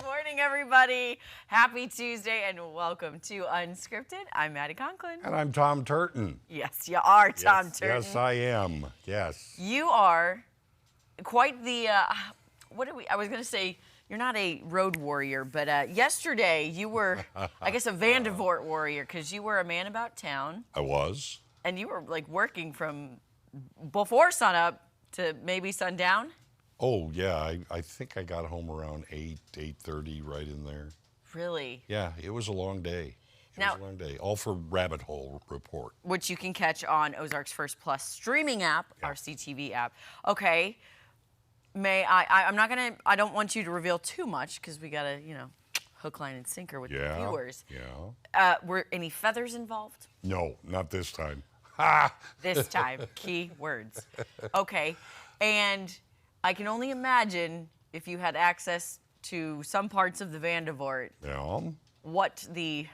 morning, everybody. Happy Tuesday and welcome to Unscripted. I'm Maddie Conklin. And I'm Tom Turton. Yes, you are Tom Turton. Yes, I am. Yes. You are quite the, I was going to say, you're not a road warrior, but yesterday you were, I guess, a Vandevort warrior because you were a man about town. I was. And you were like working from before sunup to maybe sundown. Oh, yeah. I think I got home around 8:30, right in there. Really? Yeah, it was a long day. It was a long day. All for Rabbit Hole Report. Which you can catch on Ozarks First Plus streaming app, our CTV app. Okay. I'm not going to, I don't want you to reveal too much because we got to, hook, line, and sinker with the viewers. Yeah. Were any feathers involved? No, not this time. This time. Key words. Okay. And I can only imagine if you had access to some parts of the Vandevort, what the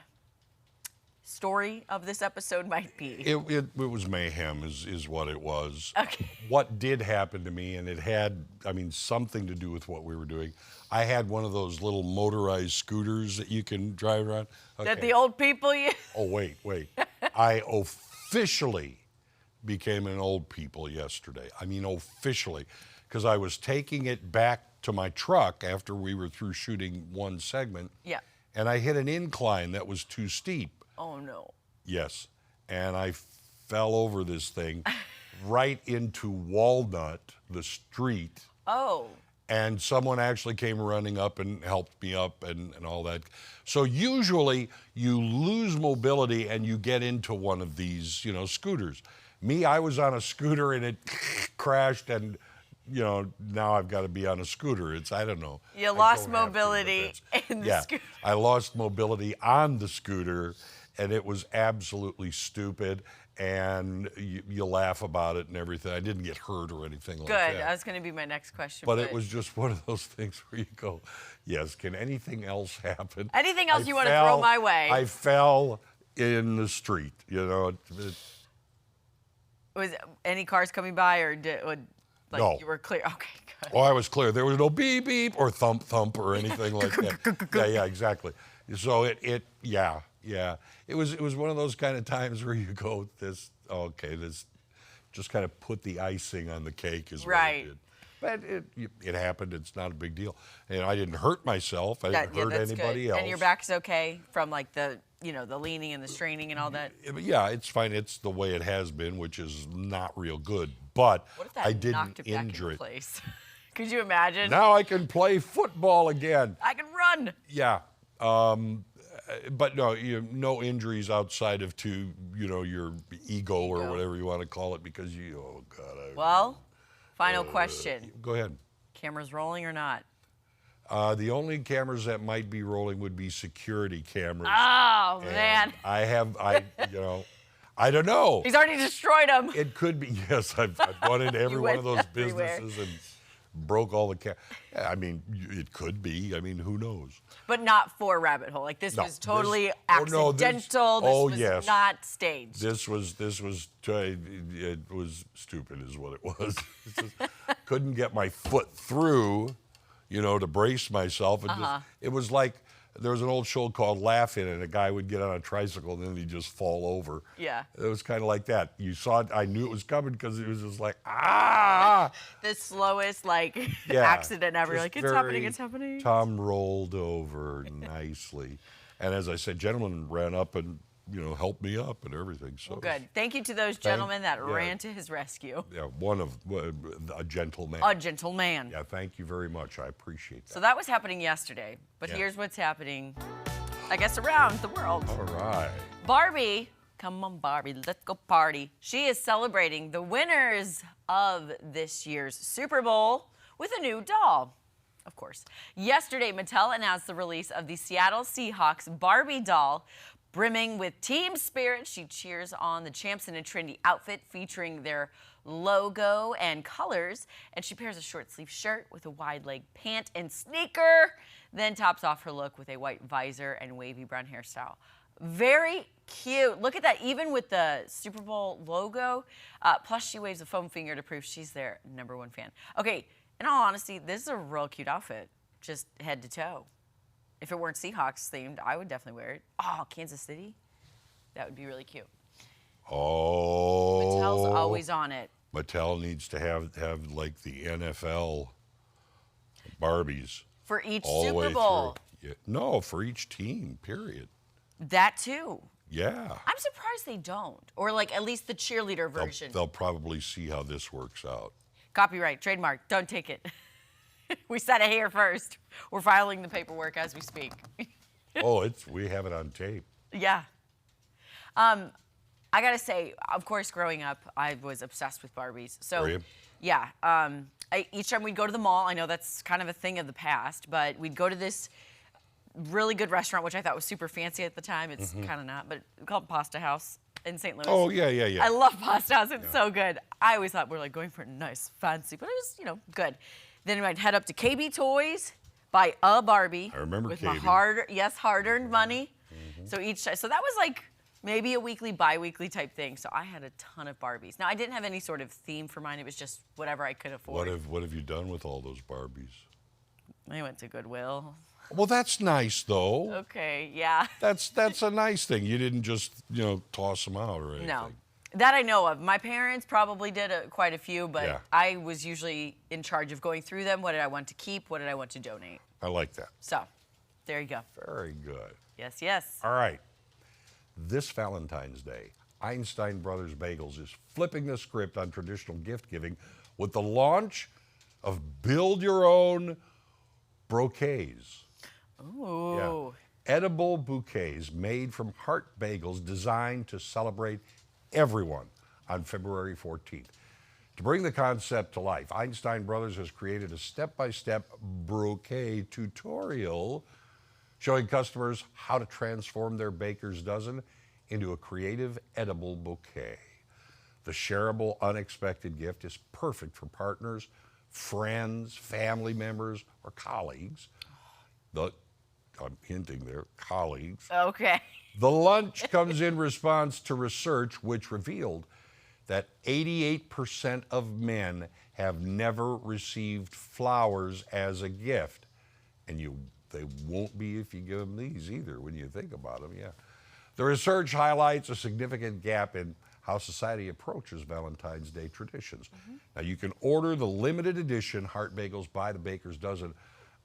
story of this episode might be. It was mayhem is what it was. Okay. What did happen to me, and it had, something to do with what we were doing. I had one of those little motorized scooters that you can drive around. Okay. That the old people use? Oh, wait. I officially became an old people yesterday. Officially. Because I was taking it back to my truck after we were through shooting one segment. Yeah. And I hit an incline that was too steep. Oh, no. Yes. And I fell over this thing right into Walnut, the street. Oh. And someone actually came running up and helped me up and all that. So usually you lose mobility and you get into one of these, scooters. Me, I was on a scooter and it crashed and, now I've got to be on a scooter. I don't know. You lost mobility in the scooter. I lost mobility on the scooter and it was absolutely stupid. And you laugh about it and everything. I didn't get hurt or anything like that. Good. That was going to be my next question. But it was just one of those things where you go, yes, can anything else happen? Anything else you want to throw my way? I fell in the street, Was any cars coming by or no. You were clear? Okay, good. Oh, I was clear. There was no beep, beep or thump, thump or anything like that. Yeah, exactly. So it was one of those kind of times where you go, this just kind of put the icing on the cake is what it did. But it happened. It's not a big deal. And I didn't hurt myself. I didn't hurt anybody else. And your back's okay from the leaning and the straining and all that? Yeah, it's fine. It's the way it has been, which is not real good. But what if that I didn't knocked it back injure into it. Place? Could you imagine? Now I can play football again. I can run. Yeah. But no, no injuries outside of your ego or whatever you want to call it because Well, final question. Go ahead. Cameras rolling or not? The only cameras that might be rolling would be security cameras. Oh, and man. I don't know. He's already destroyed them. It could be, yes. I've gone into every one of those businesses and broke all the it could be. Who knows? But not for Rabbit Hole. This was totally accidental. This was not staged. This was it was stupid is what it was. Couldn't get my foot through, to brace myself. And it was like there was an old show called Laugh-In, and a guy would get on a tricycle and then he'd just fall over. Yeah. It was kind of like that. You saw it, I knew it was coming because it was just like, The slowest, accident ever. It's happening. Tom rolled over nicely. And as I said, gentleman ran up and, helped me up and everything. So good. Thank you to those gentlemen that ran to his rescue. Yeah, a gentleman. A gentleman. Yeah, thank you very much. I appreciate that. So that was happening yesterday. But here's what's happening, I guess, around the world. All right. Barbie, come on, Barbie, let's go party. She is celebrating the winners of this year's Super Bowl with a new doll. Of course. Yesterday, Mattel announced the release of the Seattle Seahawks Barbie doll. Brimming with team spirit, she cheers on the champs in a trendy outfit featuring their logo and colors, and she pairs a short-sleeve shirt with a wide-leg pant and sneaker, then tops off her look with a white visor and wavy brown hairstyle. Very cute. Look at that, even with the Super Bowl logo. Plus, she waves a foam finger to prove she's their #1 fan. Okay, in all honesty, this is a real cute outfit, just head to toe. If it weren't Seahawks themed, I would definitely wear it. Oh, Kansas City? That would be really cute. Oh. Mattel's always on it. Mattel needs to have like the NFL Barbies. For each all the Super way Bowl. through. Yeah. No, for each team, period. That too. Yeah. I'm surprised they don't. Or like at least the cheerleader version. They'll probably see how this works out. Copyright, trademark, don't take it. We said it here first. We're filing the paperwork as we speak. Oh, we have it on tape. Yeah. I gotta say, of course, growing up, I was obsessed with Barbies. So, Were you? yeah. Each time we'd go to the mall, I know that's kind of a thing of the past, but we'd go to this really good restaurant, which I thought was super fancy at the time. It's kind of not, but we called Pasta House in St. Louis. Oh, yeah. I love Pasta House. It's so good. I always thought we're like going for a nice, fancy, but it was, good. Then I'd head up to KB Toys, buy a Barbie. I remember with KB. my hard-earned money. So that was like maybe a weekly, bi-weekly type thing. So I had a ton of Barbies. Now I didn't have any sort of theme for mine. It was just whatever I could afford. What have you done with all those Barbies? I went to Goodwill. Well, that's nice though. Okay, yeah. That's a nice thing. You didn't just toss them out or anything. No. That I know of. My parents probably did quite a few, but Yeah. I was usually in charge of going through them. What did I want to keep? What did I want to donate? I like that. So, there you go. Very good. Yes, yes. All right. This Valentine's Day, Einstein Brothers Bagels is flipping the script on traditional gift giving with the launch of Build Your Own Bro-quets. Ooh. Yeah. Edible bouquets made from heart bagels designed to celebrate everyone on February 14th. To bring the concept to life, Einstein Brothers has created a step-by-step bouquet tutorial showing customers how to transform their baker's dozen into a creative edible bouquet. The shareable, unexpected gift is perfect for partners, friends, family members, or colleagues. I'm hinting there, colleagues. Okay. The lunch comes in response to research which revealed that 88% of men have never received flowers as a gift. And they won't be if you give them these either when you think about them, yeah. The research highlights a significant gap in how society approaches Valentine's Day traditions. Now you can order the limited edition Heart Bagels by the Baker's Dozen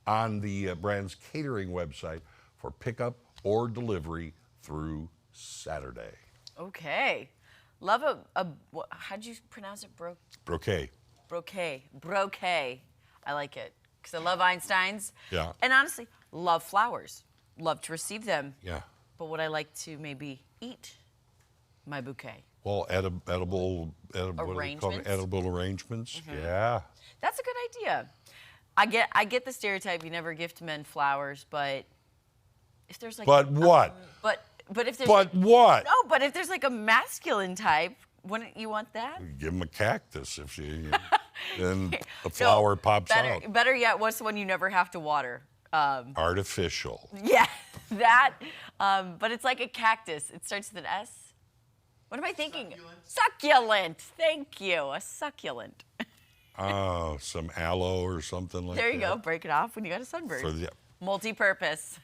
on the brand's catering website for pickup or delivery through Saturday. Okay. Love how'd you pronounce it? Bouquet. Bro-quet. I like it because I love Einsteins. Yeah. And honestly, love flowers. Love to receive them. Yeah. But would I like to maybe eat my bouquet? Well, edible Arrangements? Edible arrangements. Yeah. That's a good idea. I get the stereotype you never gift men flowers, but if there's like But what? But if there's But what? no, but if there's like a masculine type, wouldn't you want that? Give them a cactus if then a flower pops out. Better yet, what's the one you never have to water? Artificial. Yeah, that. But it's like a cactus. It starts with an S. What am I thinking? Succulent. Thank you. A succulent. Oh, some aloe or something like that. There you go. Break it off when you got a sunburn. Multi-purpose.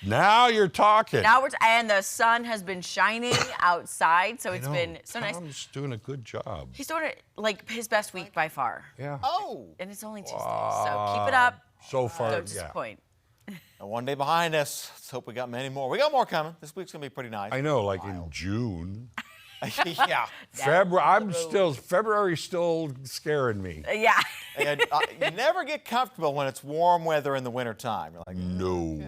Now you're talking. And the sun has been shining outside, so it's been so nice. Tom's doing a good job. He's doing it like his best week by far. Yeah. Oh, And it's only Tuesday, so keep it up. So far, Don't yeah. disappoint. and one day behind us. Let's hope we got many more. We got more coming. This week's gonna be pretty nice. I know, like in June. Yeah. February's still scaring me. Yeah. And, you never get comfortable when it's warm weather in the wintertime. You're like, No.